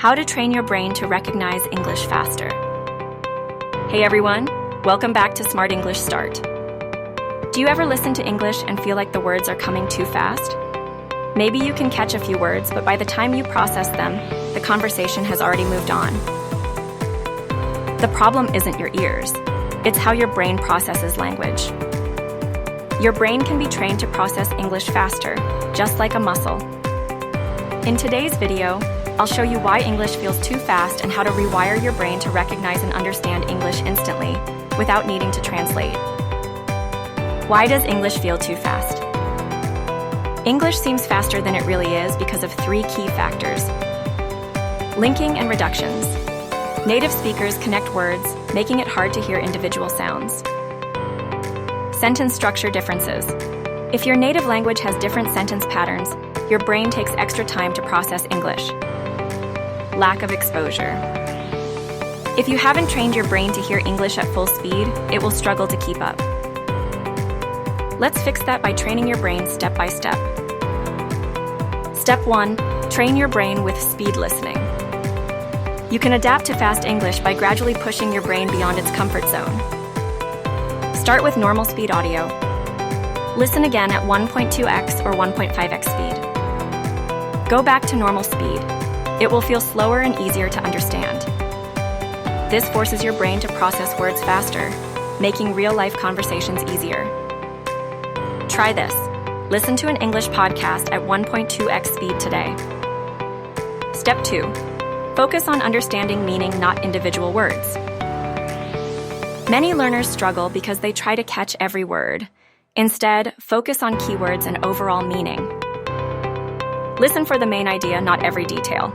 How to train your brain to recognize English faster. Hey everyone, welcome back to Smart English Start. Do you ever listen to English and feel like the words are coming too fast? Maybe you can catch a few words, but by the time you process them, the conversation has already moved on. The problem isn't your ears, it's how your brain processes language. Your brain can be trained to process English faster, just like a muscle. In today's video, I'll show you why English feels too fast and how to rewire your brain to recognize and understand English instantly, without needing to translate. Why does English feel too fast? English seems faster than it really is because of three key factors. Linking and reductions. Native speakers connect words, making it hard to hear individual sounds. Sentence structure differences. If your native language has different sentence patterns, your brain takes extra time to process English. Lack of exposure. If you haven't trained your brain to hear English at full speed, it will struggle to keep up. Let's fix that by training your brain step by step. Step 1. Train your brain with speed listening. You can adapt to fast English by gradually pushing your brain beyond its comfort zone. Start with normal speed audio. Listen again at 1.2x or 1.5x speed. Go back to normal speed. It will feel slower and easier to understand. This forces your brain to process words faster, making real-life conversations easier. Try this. Listen to an English podcast at 1.2x speed today. Step 2. Focus on understanding meaning, not individual words. Many learners struggle because they try to catch every word. Instead, focus on keywords and overall meaning. Listen for the main idea, not every detail.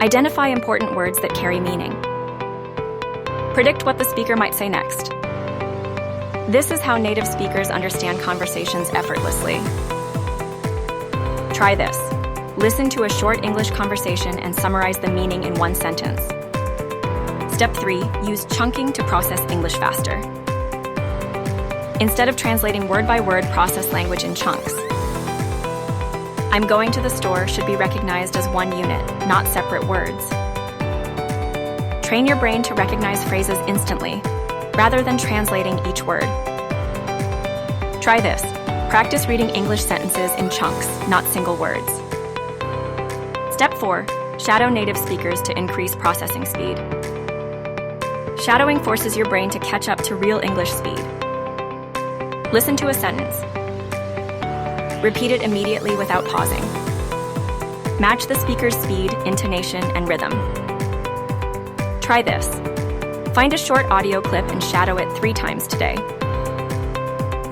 Identify important words that carry meaning. Predict what the speaker might say next. This is how native speakers understand conversations effortlessly. Try this. Listen to a short English conversation and summarize the meaning in one sentence. Step 3. Use chunking to process English faster. Instead of translating word by word, process language in chunks. I'm going to the store should be recognized as one unit, not separate words. Train your brain to recognize phrases instantly, rather than translating each word. Try this. Practice reading English sentences in chunks, not single words. Step 4. Shadow native speakers to increase processing speed. Shadowing forces your brain to catch up to real English speed. Listen to a sentence. Repeat it immediately without pausing. Match the speaker's speed, intonation, and rhythm. Try this. Find a short audio clip and shadow it 3 times today.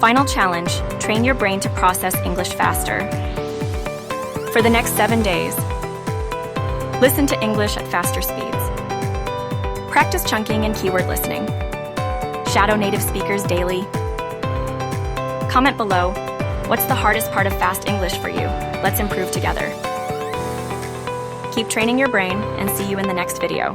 Final challenge, train your brain to process English faster. For the next 7 days, listen to English at faster speeds. Practice chunking and keyword listening. Shadow native speakers daily. Comment below, what's the hardest part of fast English for you? Let's improve together. Keep training your brain and see you in the next video.